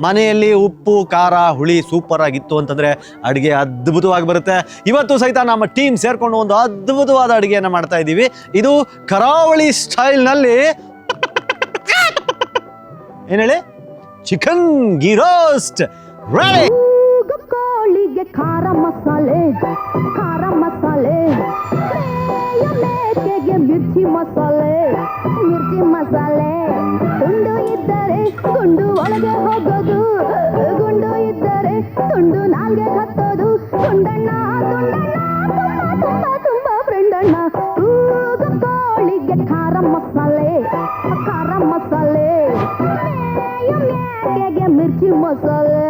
ಮನೆಯಲ್ಲಿ ಉಪ್ಪು ಖಾರ ಹುಳಿ ಸೂಪರ್ ಆಗಿತ್ತು ಅಂತಂದ್ರೆ ಅಡುಗೆ ಅದ್ಭುತವಾಗಿ ಬರುತ್ತೆ. ಇವತ್ತು ಸಹಿತ ನಮ್ಮ ಟೀಮ್ ಸೇರ್ಕೊಂಡು ಒಂದು ಅದ್ಭುತವಾದ ಅಡುಗೆಯನ್ನು ಮಾಡ್ತಾ ಇದ್ದೀವಿ. ಇದು ಕರಾವಳಿ ಸ್ಟೈಲ್ನಲ್ಲಿ ಏನ್ ಹೇಳಿ ಚಿಕನ್ ಗೀ ರೋಸ್ಟ್ ರೆಡಿ. ಕೋಳಿಗೆ ಖಾರ ಮಸಾಲೆ ಮೇಕೆಗೆ ಮಿರ್ಚಿ ಮಸಾಲೆ ತುಂಡು ಇದ್ದರೆ ಗುಂಡು ಒಳಗೆ ಹೋಗೋದು, ಗುಂಡು ಇದ್ದರೆ ತುಂಡು ನಾಲ್ಗೆ ಹತ್ತೋದು. ತುಂಡಣ್ಣ ತುಂಬ ಫ್ರೆಂಡಣ್ಣ. ಕೋಳಿಗೆ ಖಾರ ಮಸಾಲೆ ಮೇಕೆಗೆ ಮಿರ್ಚಿ ಮಸಾಲೆ